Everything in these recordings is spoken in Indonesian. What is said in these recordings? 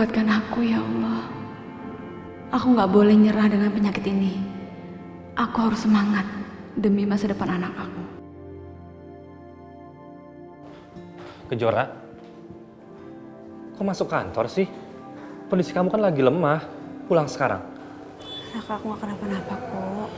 Kuatkan aku ya Allah. Aku gak boleh nyerah dengan penyakit ini. Aku harus semangat demi masa depan anak aku. Kejora, kok masuk kantor sih? Kondisi kamu kan lagi lemah. Pulang sekarang. Raka, aku gak kenapa-napa kok.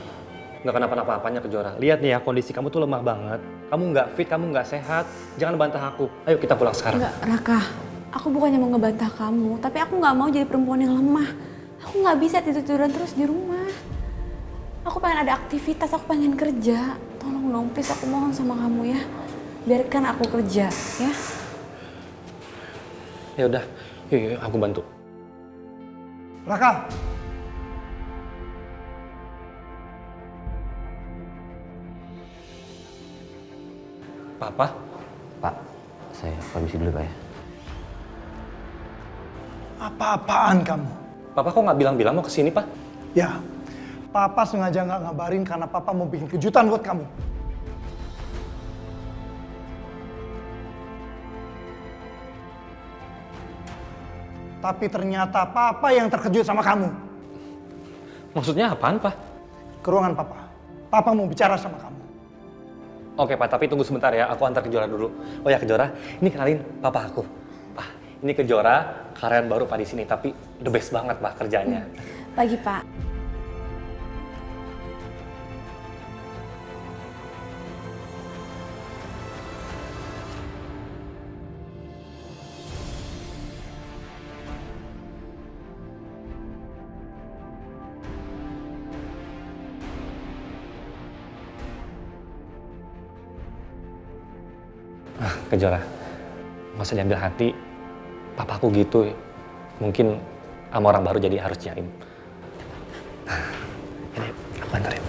Nggak kenapa-napanya Kejora. Lihat nih ya, kondisi kamu tuh lemah banget. Kamu nggak fit, kamu nggak sehat. Jangan bantah aku. Ayo kita pulang sekarang. Enggak, Raka. Aku bukannya mau ngebantah kamu, tapi aku gak mau jadi perempuan yang lemah. Aku gak bisa tidur-tiduran terus di rumah. Aku pengen ada aktivitas, aku pengen kerja. Tolong dong, please, aku mohon sama kamu ya. Biarkan aku kerja, ya. Ya udah, yuk, aku bantu. Raka! Papa? Pak, saya permisi dulu Pak ya. Apa-apaan kamu? Papa kok nggak bilang-bilang mau kesini, Pak? Ya, Papa sengaja nggak ngabarin karena Papa mau bikin kejutan buat kamu. Tapi ternyata Papa yang terkejut sama kamu. Maksudnya apaan, Pak? Ke ruangan Papa. Papa mau bicara sama kamu. Oke, Pak, tapi tunggu sebentar ya. Aku antar Kejora dulu. Oh ya, Kejora, ini kenalin Papa aku. Pak, ini Kejora, karyawan baru Pak di sini, tapi the best banget, Pak, kerjanya. Pagi, Pak. Kejora, nggak usah diambil hati. Papaku gitu, mungkin sama orang baru jadi harus jaim. Ini aku antarin.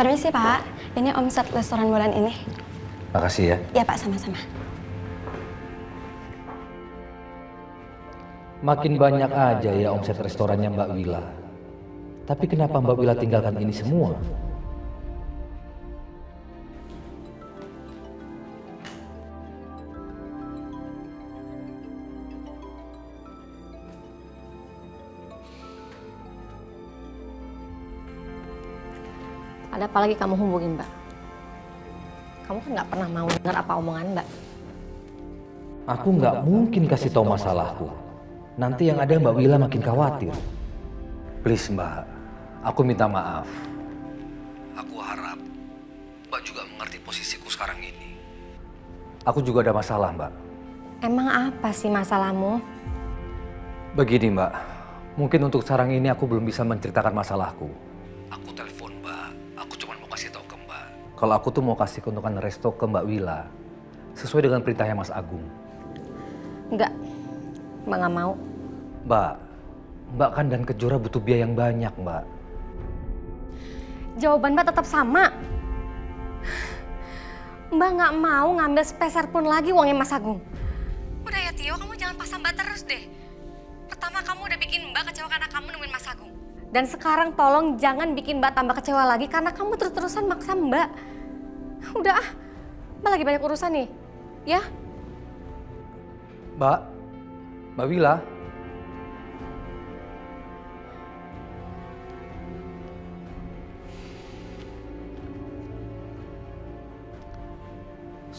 Permisi Pak, ini omset restoran bulan ini. Makasih ya. Ya Pak, sama-sama. Makin banyak aja ya omset restorannya Mbak Wila. Tapi kenapa Mbak Wila tinggalkan ini semua? Ada apa lagi kamu hubungin Mbak? Kamu kan nggak pernah mau dengar apa omongan Mbak. Aku nggak mungkin kasih tahu masalahku. Nanti yang ada Mbak Wila makin khawatir. Please Mbak, aku minta maaf. Aku harap Mbak juga mengerti posisiku sekarang ini. Aku juga ada masalah Mbak. Emang apa sih masalahmu? Begini Mbak, mungkin untuk sekarang ini aku belum bisa menceritakan masalahku. Aku telepon Mbak, aku cuma mau kasih tahu ke Mbak. Kalau aku tuh mau kasih keuntungan resto ke Mbak Wila, sesuai dengan perintahnya Mas Agung. Enggak, Mbak nggak mau. Mbak kan dan Kejora butuh biaya yang banyak, Mbak. Jawaban Mbak tetap sama. Mbak nggak mau ngambil sepeser pun lagi uangnya Mas Agung. Udah ya Tio, kamu jangan paksa Mbak terus deh. Pertama kamu udah bikin Mbak kecewa karena kamu nemuin Mas Agung. Dan sekarang tolong jangan bikin Mbak tambah kecewa lagi karena kamu terus-terusan maksa Mbak. Udah ah, Mbak lagi banyak urusan nih, ya? Mbak Wila.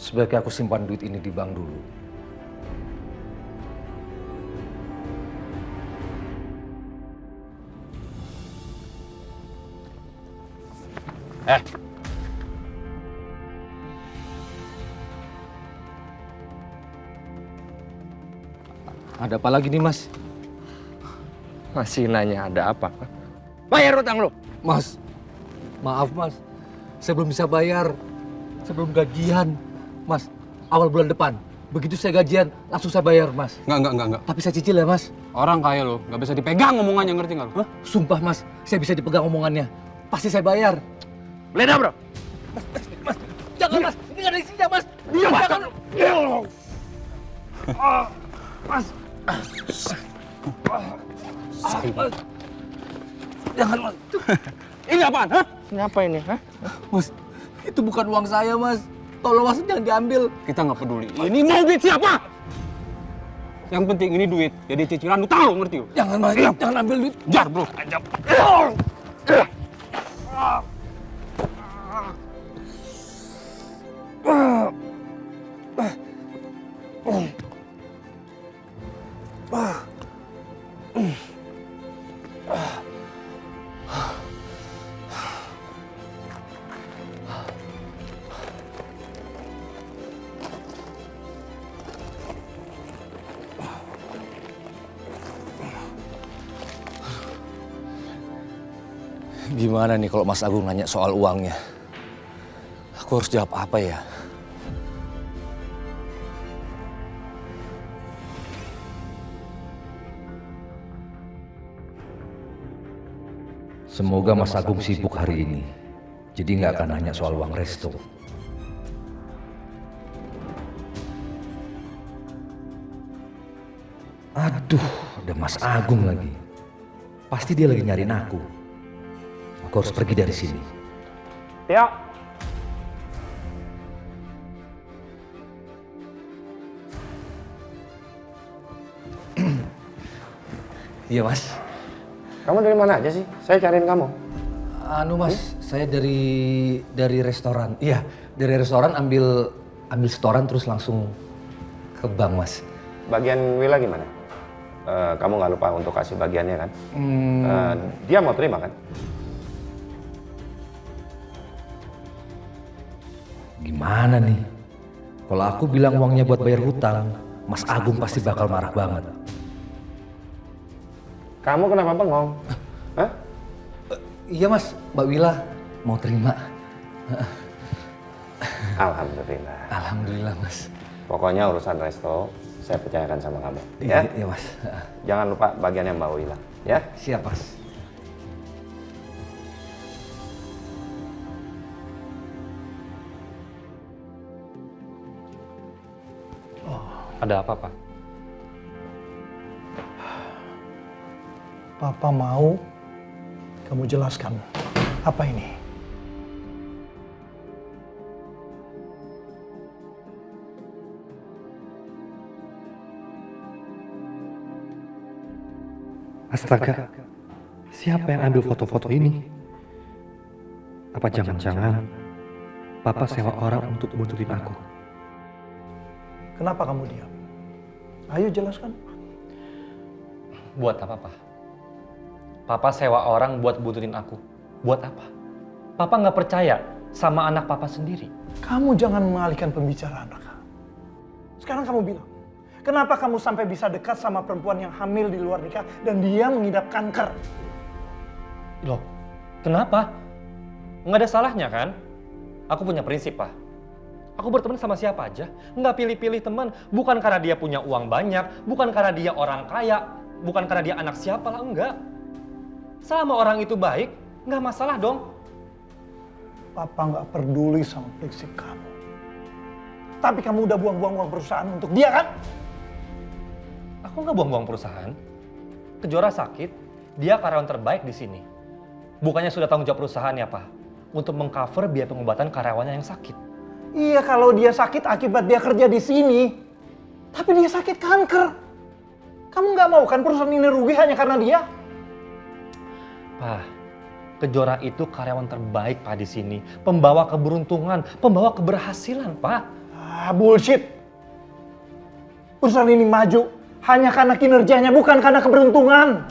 Sebaiknya aku simpan duit ini di bank dulu. Ada apa lagi nih, Mas? Masih nanya ada apa? Bayar utang lu. Mas, maaf Mas. Saya belum bisa bayar. Saya belum gajian. Mas, awal bulan depan. Begitu saya gajian, langsung saya bayar, Mas. Enggak. Tapi saya cicil ya, Mas. Orang kaya lo, nggak bisa dipegang omongannya, ngerti nggak lo? Hah? Sumpah, Mas. Saya bisa dipegang omongannya. Pasti saya bayar. Geledah, bro. Mas, jangan, Mas. Ini nggak ada isinya, Mas. Diam, Mas. Jangan. Mas. Sorry, Jangan, Mas. Ini apaan? Hah? Ini apa ini? Hah? Mas, itu bukan uang saya, Mas. Tolong Mas jangan diambil. Kita nggak peduli. Ini mau duit siapa? Yang penting ini duit. Jadi cicilan utang lo, ngerti lo? Jangan, Mas. Jangan ambil duit. Jar, bro. Gimana nih kalau Mas Agung nanya soal uangnya? Aku harus jawab apa ya? Semoga Mas Agung sibuk hari ini. Jadi nggak akan nanya soal uang resto. Aduh, ada Mas Agung lagi. Pasti dia lagi nyariin aku. Aku harus pergi dari sini. Tio. Iya, Mas. Kamu dari mana aja sih? Saya cariin kamu. Anu, Mas, saya dari restoran. Iya, dari restoran ambil setoran terus langsung ke bank, Mas. Bagian Willa gimana? Kamu nggak lupa untuk kasih bagiannya kan? Dia mau terima kan? Gimana nih? Kalau aku bilang uangnya buat bayar hutang, Mas Agung pasti bakal marah banget. Kamu kenapa bengong? Hah? Iya, Mas, Mbak Willa mau terima. Alhamdulillah. Alhamdulillah, Mas. Pokoknya urusan resto saya percayakan sama kamu. Ya? Iya, Mas. Jangan lupa bagiannya Mbak Willa. Ya? Siap, Mas. Ada apa, Pak? Papa mau kamu jelaskan apa ini. Astaga, siapa yang ambil foto-foto ini? Apa jangan-jangan Papa sewa orang untuk buntutin aku? Kenapa kamu diam? Ayo jelaskan. Buat apa, Pak? Papa sewa orang buat buntutin aku. Buat apa? Papa nggak percaya sama anak Papa sendiri. Kamu jangan mengalihkan pembicaraan, Raka. Sekarang kamu bilang, kenapa kamu sampai bisa dekat sama perempuan yang hamil di luar nikah dan dia mengidap kanker? Loh, kenapa? Nggak ada salahnya kan? Aku punya prinsip, Pak. Aku berteman sama siapa aja, nggak pilih-pilih teman. Bukan karena dia punya uang banyak, bukan karena dia orang kaya, bukan karena dia anak siapa lah, enggak. Selama orang itu baik, nggak masalah dong. Papa nggak peduli sama prinsip kamu. Tapi kamu udah buang-buang uang perusahaan untuk dia kan? Aku nggak buang-buang perusahaan. Kejora sakit, dia karyawan terbaik di sini. Bukannya sudah tanggung jawab perusahaan ya, Pak? Untuk mengcover biaya pengobatan karyawannya yang sakit. Iya, kalau dia sakit akibat dia kerja di sini. Tapi dia sakit kanker. Kamu nggak mau kan perusahaan ini rugi hanya karena dia? Pak, Kejora itu karyawan terbaik, Pak, di sini. Pembawa keberuntungan, pembawa keberhasilan, Pak. Ah, bullshit. Perusahaan ini maju hanya karena kinerjanya, bukan karena keberuntungan.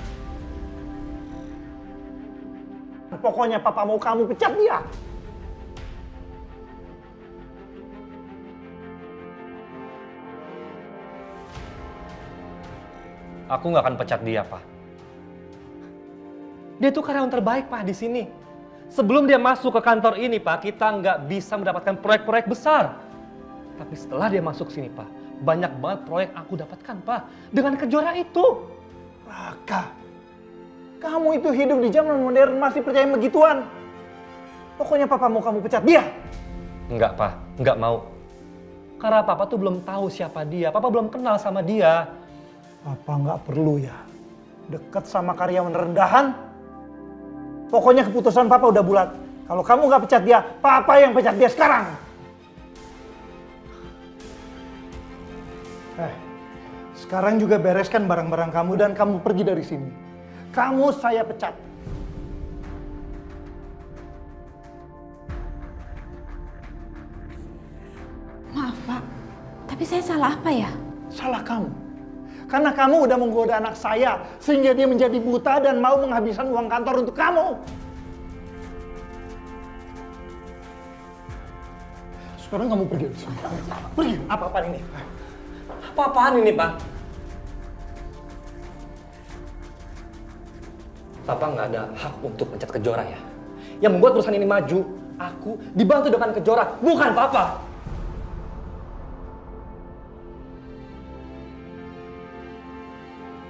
Pokoknya Papa mau kamu pecat dia. Aku nggak akan pecat dia, Pak. Dia itu karyawan terbaik, Pak, di sini. Sebelum dia masuk ke kantor ini, Pak, kita nggak bisa mendapatkan proyek-proyek besar. Tapi setelah dia masuk sini, Pak, banyak banget proyek aku dapatkan, Pak. Dengan Kejora itu. Raka, kamu itu hidup di zaman modern masih percaya begituan. Pokoknya Papa mau kamu pecat dia. Enggak, Pak. Enggak mau. Karena Papa tuh belum tahu siapa dia. Papa belum kenal sama dia. Papa nggak perlu ya dekat sama karyawan rendahan. Pokoknya keputusan Papa udah bulat. Kalau kamu nggak pecat dia, papa yang pecat dia sekarang. Sekarang juga bereskan barang-barang kamu dan kamu pergi dari sini. Kamu saya pecat. Maaf Pak, tapi saya salah apa ya? Salah kamu. Karena kamu udah menggoda anak saya sehingga dia menjadi buta dan mau menghabiskan uang kantor untuk kamu. Sekarang kamu pergi dari sini. Pergi. Apa-apaan ini? Apa-apaan ini, Pak? Papa nggak ada hak untuk pencet Kejora ya. Yang membuat perusahaan ini maju, aku dibantu dengan Kejora, bukan Papa.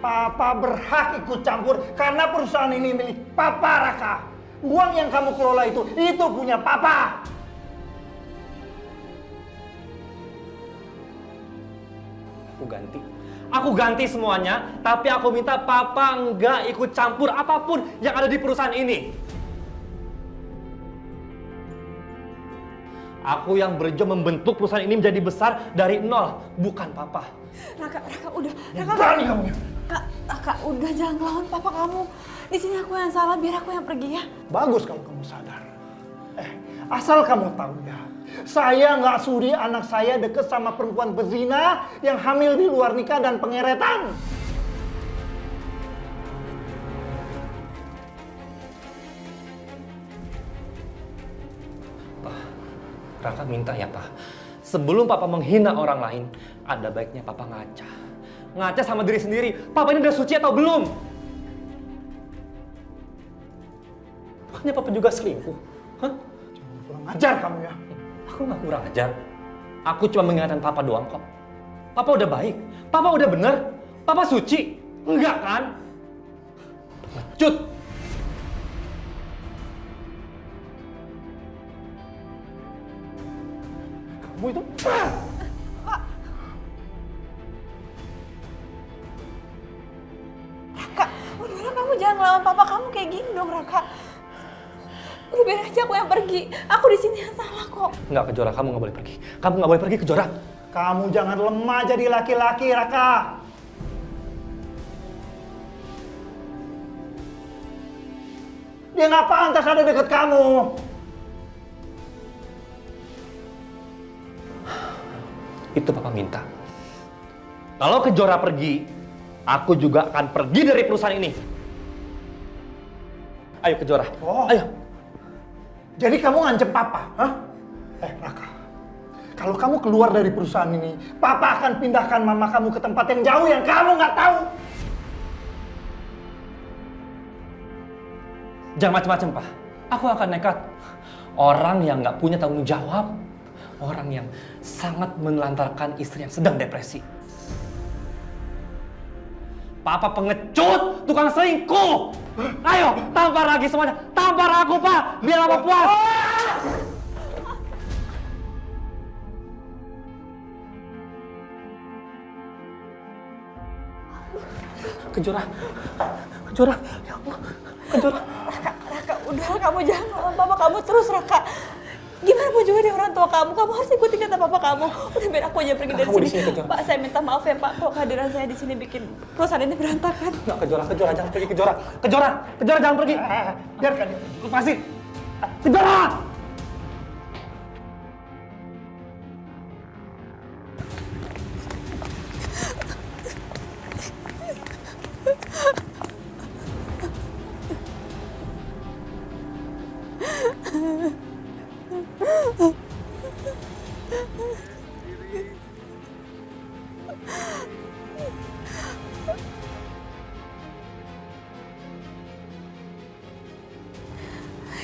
Papa berhak ikut campur karena perusahaan ini milik Papa, Raka. Uang yang kamu kelola itu punya Papa. Aku ganti semuanya, tapi aku minta Papa nggak ikut campur apapun yang ada di perusahaan ini. Aku yang berjuang membentuk perusahaan ini menjadi besar dari nol, bukan Papa. Raka, udah. Raka, Berani kamu ya? Raka, udah jangan lawan papa kamu. Di sini aku yang salah, biar aku yang pergi ya. Bagus kalau kamu sadar. Asal kamu tahu ya, saya nggak sudi anak saya deket sama perempuan pezina yang hamil di luar nikah dan pengeretan. Raka minta ya, Pak. Sebelum Papa menghina orang lain, ada baiknya Papa ngaca. Ngaca sama diri sendiri. Papa ini udah suci atau belum? Bukannya Papa juga selingkuh? Hah? Jangan kurang ajar kamu ya. Aku nggak kurang ajar. Aku cuma mengingatkan Papa doang kok. Papa udah baik. Papa udah bener. Papa suci. Enggak kan? Pengecut. Kamu itu... Raka, udahlah kamu jangan ngelawan papa kamu kayak gini dong, Raka. Udah biar aja aku yang pergi. Aku di sini yang salah kok. Enggak, Kejora. Kamu nggak boleh pergi. Kamu nggak boleh pergi, Kejora. Kamu jangan lemah jadi laki-laki, Raka. Dia nggak pantas ada deket kamu. Itu Papa minta. Kalau Kejora pergi, aku juga akan pergi dari perusahaan ini. Ayo Kejora, ayo. Jadi kamu ngancem Papa, hah? Raka, kalau kamu keluar dari perusahaan ini, Papa akan pindahkan mama kamu ke tempat yang jauh yang kamu nggak tahu. Jangan macam-macam, Pak. Aku akan nekat. Orang yang nggak punya tanggung jawab, orang yang sangat menelantarkan istri yang sedang depresi. Papa pengecut, tukang selingkuh. Ayo, tampar lagi semuanya. Tampar aku, Pak, biar Papa puas. Kejora, ya Allah, Kejora. Raka, udahlah kamu jangan ngelawan papa kamu terus, Raka. Gimana pun juga dia orang tua kamu harus ikutin kata papa kamu. Udah biar aku aja pergi dari sini. Pak, saya minta maaf ya Pak, kalau kehadiran saya di sini bikin perusahaan ini berantakan. Nggak, Kejora jangan pergi, Kejora jangan pergi. Biarkan dia. Lepasin. Kejora!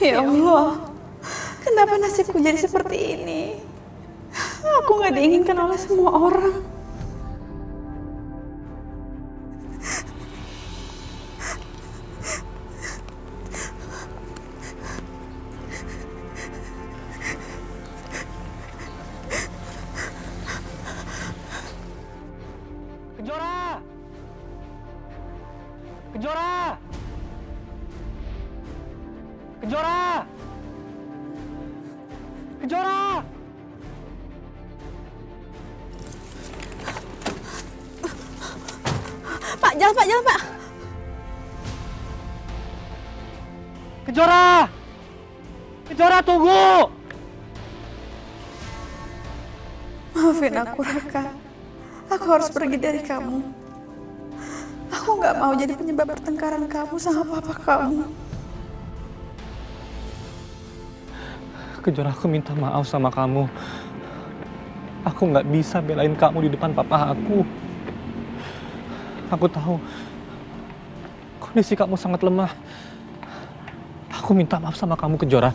Ya Allah, kenapa nasibku jadi seperti ini? Aku gak diinginkan oleh semua orang. Kejora! Pak, jalan Pak, jalan Pak. Kejora! Kejora, tunggu! Maafin aku Raka. Aku harus pergi dari kamu. Aku nggak mau jadi penyebab pertengkaran kamu sama papa kamu. Kejora, aku minta maaf sama kamu. Aku nggak bisa belain kamu di depan papa aku. Aku tahu kondisi kamu sangat lemah. Aku minta maaf sama kamu, Kejora.